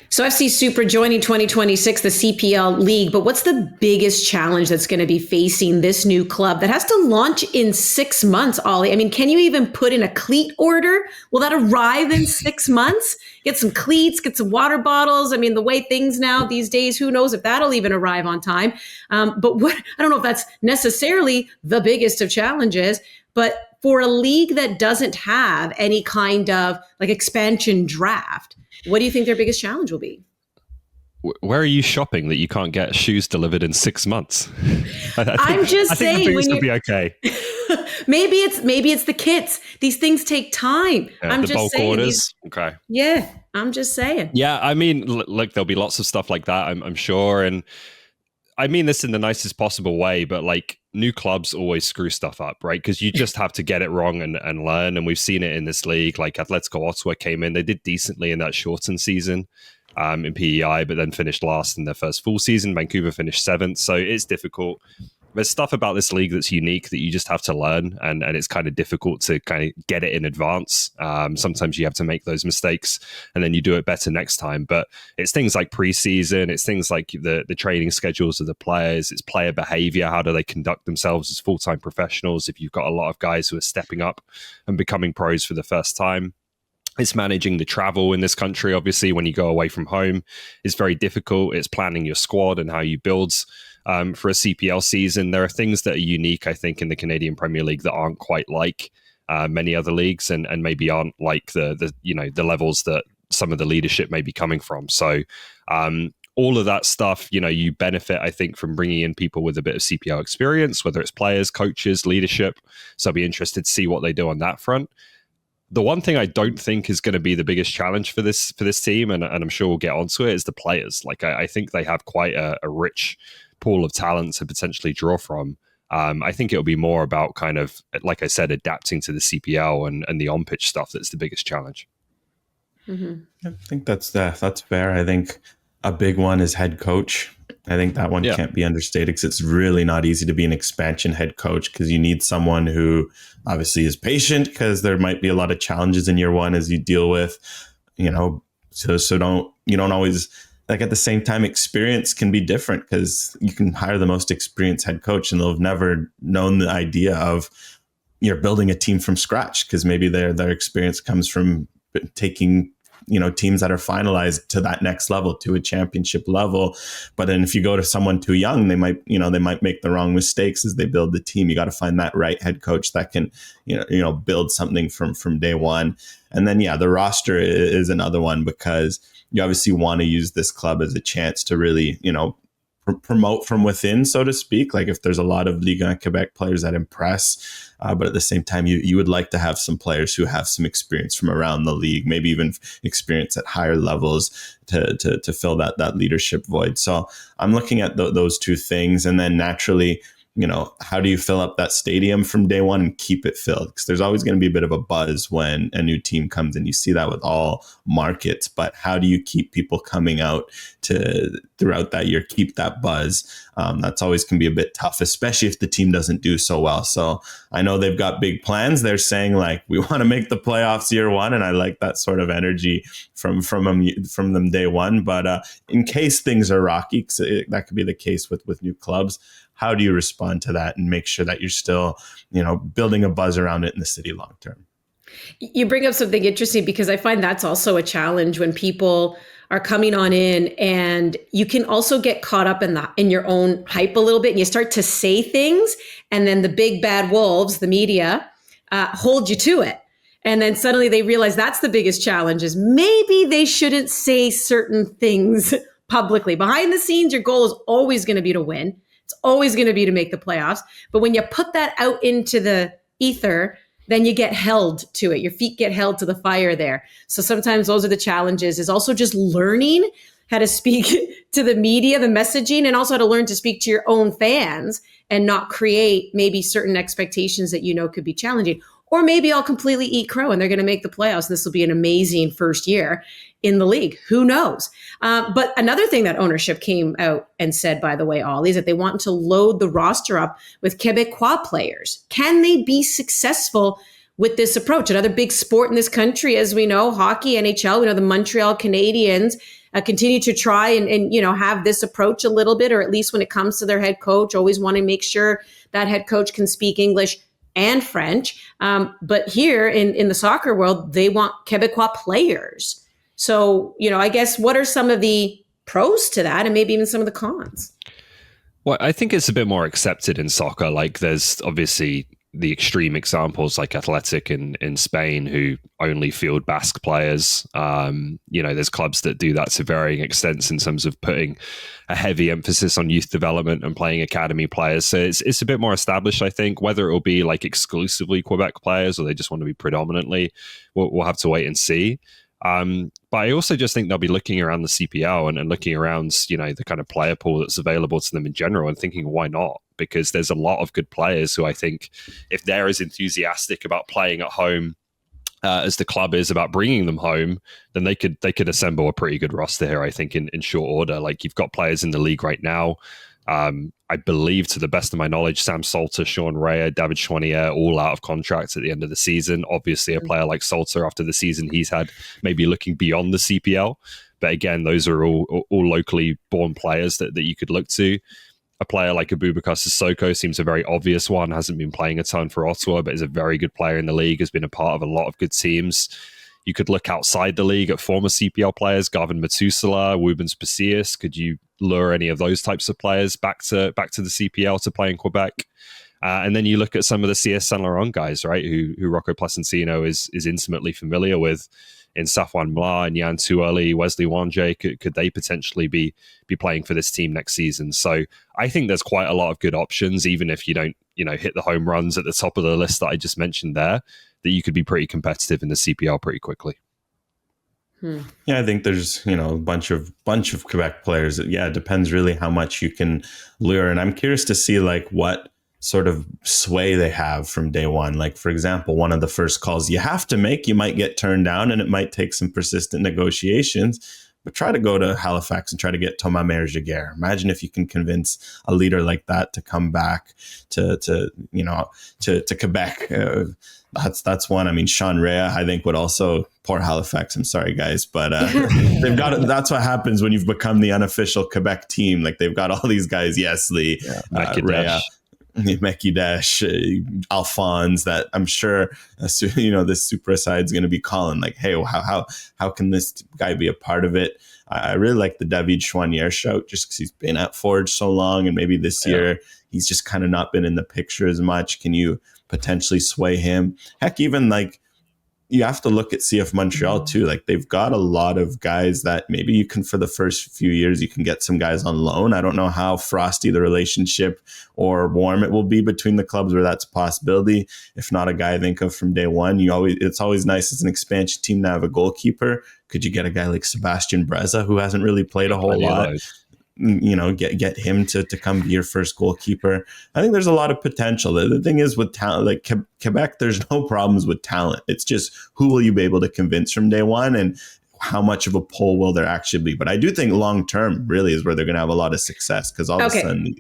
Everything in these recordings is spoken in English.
So FC Supra joining 2026, the CPL league, but what's the biggest challenge that's going to be facing this new club that has to launch in 6 months, Ollie? I mean, can you even put in a cleat order? Will that arrive in 6 months? Get some cleats, get some water bottles. I mean, the way things now these days, who knows if that'll even arrive on time. But what I don't know if that's necessarily the biggest of challenges, but for a league that doesn't have any kind of like expansion draft, what do you think their biggest challenge will be? Where are you shopping that you can't get shoes delivered in 6 months? I'm just saying, the things will be okay. maybe it's the kits. These things take time. Yeah, I'm the just bulk saying. orders. Okay. Yeah, I'm just saying. Yeah, I mean, look, there'll be lots of stuff like that, I'm sure, and I mean this in the nicest possible way, but like new clubs always screw stuff up, right? Because you just have to get it wrong and learn. And we've seen it in this league. Like Atletico Ottawa came in, they did decently in that shortened season in PEI, but then finished last in their first full season. Vancouver finished 7th. So it's difficult. There's stuff about this league that's unique that you just have to learn, and it's kind of difficult to kind of get it in advance. Sometimes you have to make those mistakes and then you do it better next time. But it's things like preseason, it's things like the training schedules of the players, it's player behavior, how do they conduct themselves as full-time professionals if you've got a lot of guys who are stepping up and becoming pros for the first time. It's managing the travel in this country. Obviously, when you go away from home, it's very difficult. It's planning your squad and how you build for a CPL season. There are things that are unique, I think, in the Canadian Premier League that aren't quite like many other leagues, and maybe aren't like the levels that some of the leadership may be coming from. So all of that stuff, you benefit, I think, from bringing in people with a bit of CPL experience, whether it's players, coaches, leadership. So I'll be interested to see what they do on that front. The one thing I don't think is going to be the biggest challenge for this team, and I'm sure we'll get onto it, is the players. Like I think they have quite a rich pool of talent to potentially draw from. I think it'll be more about kind of, like I said, adapting to the CPL and the on-pitch stuff that's the biggest challenge. Mm-hmm. I think that's fair. I think a big one is head coach. I think that one can't be understated, because it's really not easy to be an expansion head coach, because you need someone who obviously is patient, because there might be a lot of challenges in year one as you deal with, so don't always, like, at the same time, experience can be different, because you can hire the most experienced head coach and they'll have never known the idea of you're building a team from scratch, because maybe their experience comes from taking teams that are finalized to that next level, to a championship level. But then if you go to someone too young, they might make the wrong mistakes as they build the team. You got to find that right head coach that can, build something from day one. And then, the roster is another one, because you obviously want to use this club as a chance to really, promote from within, so to speak. Like if there's a lot of Ligue 1 Quebec players that impress, but at the same time, you would like to have some players who have some experience from around the league, maybe even experience at higher levels to fill that leadership void. So I'm looking at those two things, and then naturally, how do you fill up that stadium from day one and keep it filled? Because there's always going to be a bit of a buzz when a new team comes in. You see that with all markets, but how do you keep people coming out throughout that year, keep that buzz? That's always can be a bit tough, especially if the team doesn't do so well. So I know they've got big plans. They're saying, like, we want to make the playoffs year one, and I like that sort of energy from them day one. But in case things are rocky, because that could be the case with new clubs, how do you respond to that and make sure that you're still, building a buzz around it in the city long term? You bring up something interesting, because I find that's also a challenge when people are coming on in, and you can also get caught up in your own hype a little bit, and you start to say things, and then the big bad wolves, the media, hold you to it. And then suddenly they realize that's the biggest challenge, is maybe they shouldn't say certain things publicly. Behind the scenes, your goal is always going to be to win. It's always going to be to make the playoffs. But when you put that out into the ether, then you get held to it. Your feet get held to the fire there. So sometimes those are the challenges, is also just learning how to speak to the media, the messaging, and also how to learn to speak to your own fans and not create maybe certain expectations that could be challenging. Or maybe I'll completely eat crow and they're going to make the playoffs. This will be an amazing first year in the league. Who knows? But another thing that ownership came out and said, by the way, Ollie, is that they want to load the roster up with Quebecois players. Can they be successful with this approach? Another big sport in this country, as we know, hockey, NHL, we know the Montreal Canadiens continue to try and have this approach a little bit, or at least when it comes to their head coach, always want to make sure that head coach can speak English and French. But here in the soccer world, they want Quebecois players. So, I guess what are some of the pros to that and maybe even some of the cons? Well, I think it's a bit more accepted in soccer. Like there's obviously the extreme examples like Athletic in Spain who only field Basque players. There's clubs that do that to varying extents in terms of putting a heavy emphasis on youth development and playing academy players. So it's a bit more established, I think. Whether it will be like exclusively Quebec players or they just want to be predominantly, we'll have to wait and see. But I also just think they'll be looking around the CPL and looking around, the kind of player pool that's available to them in general and thinking, why not? Because there's a lot of good players who I think if they're as enthusiastic about playing at home as the club is about bringing them home, then they could assemble a pretty good roster here, I think, in short order. Like you've got players in the league right now. I believe, to the best of my knowledge, Sam Salter, Sean Rea, David Chouanier, all out of contracts at the end of the season. Obviously, a player like Salter, after the season he's had, maybe looking beyond the CPL. But again, those are all locally born players that you could look to. A player like Abubakar Sissoko seems a very obvious one, hasn't been playing a ton for Ottawa, but is a very good player in the league, has been a part of a lot of good teams. You could look outside the league at former CPL players, Garvin Matusala, Wubens Pacius. Could you lure any of those types of players back to the CPL to play in Quebec? And then you look at some of the CS Saint Laurent guys, right, who Rocco Placentino is intimately familiar with, in Safwan Mla and Yan Tuoli, Wesley Wanje. Could they potentially be playing for this team next season? So I think there's quite a lot of good options, even if you don't hit the home runs at the top of the list that I just mentioned there, that you could be pretty competitive in the CPL pretty quickly. Yeah, I think there's a bunch of Quebec players. It depends really how much you can lure, and I'm curious to see like what sort of sway they have from day one. Like, for example, one of the first calls you have to make, you might get turned down and it might take some persistent negotiations, but try to go to Halifax and try to get Thomas Merjaguer. Imagine if you can convince a leader like that to come back to Quebec. That's one. I mean, Sean Rea, I think, would also, poor Halifax. I'm sorry, guys, but they've got. That's what happens when you've become the unofficial Quebec team. Like they've got all these guys. Lee, Rea, Mekidesh, Alphonse, that I'm sure, this Supra side is going to be calling like, hey, how can this guy be a part of it? I really like the David Chouanier shout just because he's been at Forge so long, and maybe this year he's just kind of not been in the picture as much. Can you potentially sway him? Heck, even like you have to look at CF Montreal too. Like they've got a lot of guys that maybe you can, for the first few years, you can get some guys on loan. I don't know how frosty the relationship or warm it will be between the clubs where that's a possibility. If not a guy I think of from day one, it's always nice as an expansion team to have a goalkeeper. Could you get a guy like Sebastian Breza, who hasn't really played a whole lot? Get him to come be your first goalkeeper. I think there's a lot of potential. The thing is with talent, like Quebec, there's no problems with talent. It's just who will you be able to convince from day one and how much of a pull will there actually be? But I do think long term really is where they're going to have a lot of success because all of a sudden.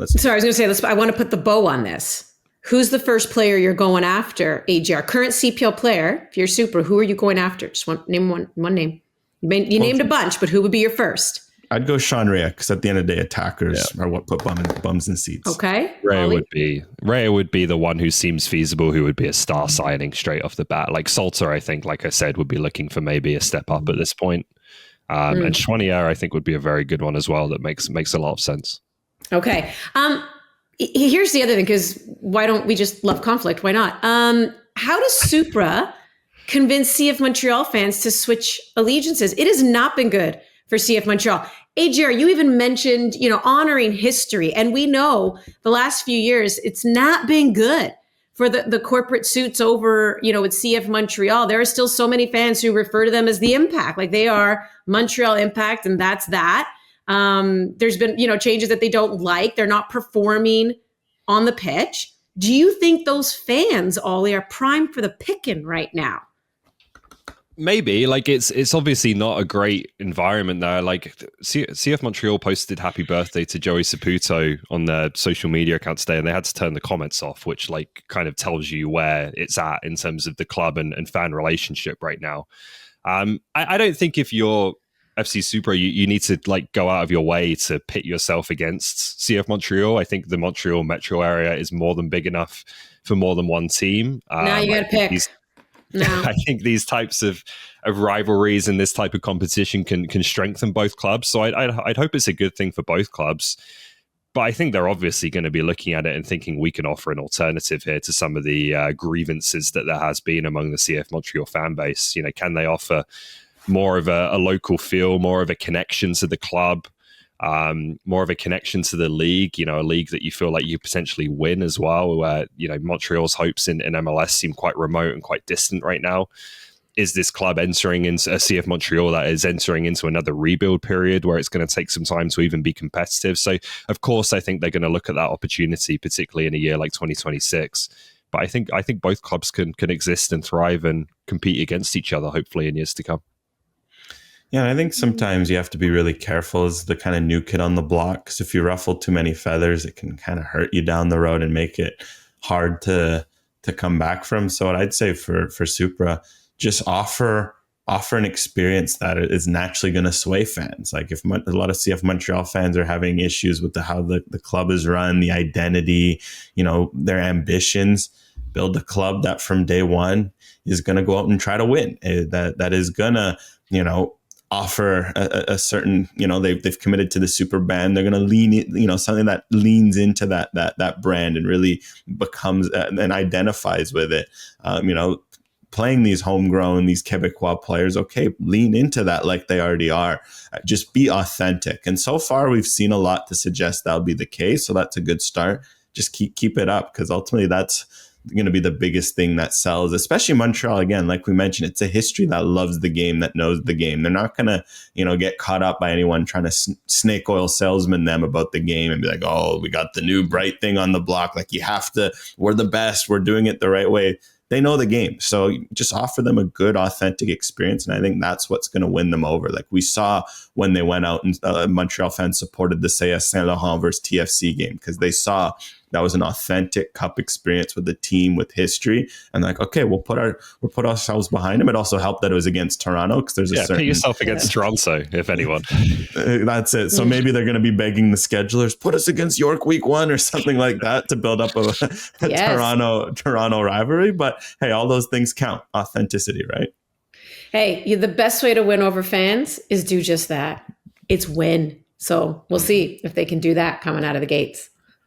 Sorry, I was going to say, I want to put the bow on this. Who's the first player you're going after, AGR? Current CPL player, if you're Supra, who are you going after? Just name one name. You named a bunch, but who would be your first? I'd go Sean Rea because at the end of the day, attackers are what put bums in seats. Okay. Rea would be the one who seems feasible, who would be a star signing straight off the bat. Like Salter, I think, like I said, would be looking for maybe a step up at this point. And Chouanier, I think, would be a very good one as well. That makes a lot of sense. Okay. Here's the other thing, because why don't we just love conflict? Why not? How does Supra convince CF Montreal fans to switch allegiances? It has not been good for CF Montreal. AGR, you even mentioned, honoring history. And we know the last few years, it's not been good for the corporate suits over, with CF Montreal. There are still so many fans who refer to them as the Impact, like they are Montreal Impact, and that's that. There's been, changes that they don't like. They're not performing on the pitch. Do you think those fans, Ollie, are primed for the picking right now? Maybe. Like it's obviously not a great environment there. Like CF Montreal posted happy birthday to Joey Saputo on their social media account today, and they had to turn the comments off, which like kind of tells you where it's at in terms of the club and fan relationship right now. I don't think if you're FC Supra, you need to like go out of your way to pit yourself against CF Montreal. I think the Montreal metro area is more than big enough for more than one team. Now you got to pick. I think these types of rivalries and this type of competition can strengthen both clubs. So I'd hope it's a good thing for both clubs. But I think they're obviously going to be looking at it and thinking we can offer an alternative here to some of the grievances that there has been among the CF Montreal fan base. You know, can they offer more of a local feel, more of a connection to the club, more of a connection to the league, you know, a league that you feel like you potentially win as well, where, you know, Montreal's hopes in MLS seem quite remote and quite distant right now. Is this club entering into a CF Montreal that is entering into another rebuild period where it's going to take some time to even be competitive? So, of course, I think they're going to look at that opportunity, particularly in a year like 2026. But I think both clubs can exist and thrive and compete against each other, hopefully, in years to come. Yeah, I think sometimes you have to be really careful as the kind of new kid on the block, because if you ruffle too many feathers, it can kind of hurt you down the road and make it hard to come back from. So what I'd say for Supra, just offer an experience that is naturally going to sway fans. Like if a lot of CF Montreal fans are having issues with how the club is run, the identity, you know, their ambitions, build a club that from day one is going to go out and try to win. That is going to, you know, offer a certain, you know, they've committed to the super brand. They're going to lean, you know, something that leans into that brand and really becomes and identifies with it. You know, playing these homegrown, these Quebecois players, okay, lean into that like they already are. Just be authentic. And so far, we've seen a lot to suggest that'll be the case. So that's a good start. Just keep it up, because ultimately that's going to be the biggest thing that sells, especially Montreal. Again, like we mentioned, it's a history that loves the game, that knows the game. They're not going to, you know, get caught up by anyone trying to snake oil salesman them about the game and be like, oh, we got the new bright thing on the block. Like, you have to, we're the best, we're doing it the right way. They know the game. So just offer them a good, authentic experience. And I think that's what's going to win them over. Like we saw when they went out and Montreal fans supported the CS Saint Laurent versus TFC game, because they saw that was an authentic cup experience with a team with history. And like, okay, we'll put ourselves behind them. It also helped that it was against Toronto, because there's a certain... put yourself against Toronto, if anyone. That's it. So maybe they're going to be begging the schedulers, put us against York week 1 or something like that to build up a Toronto rivalry. But hey, all those things count. Authenticity, right? Hey, the best way to win over fans is do just that. It's win. So we'll see if they can do that coming out of the gates.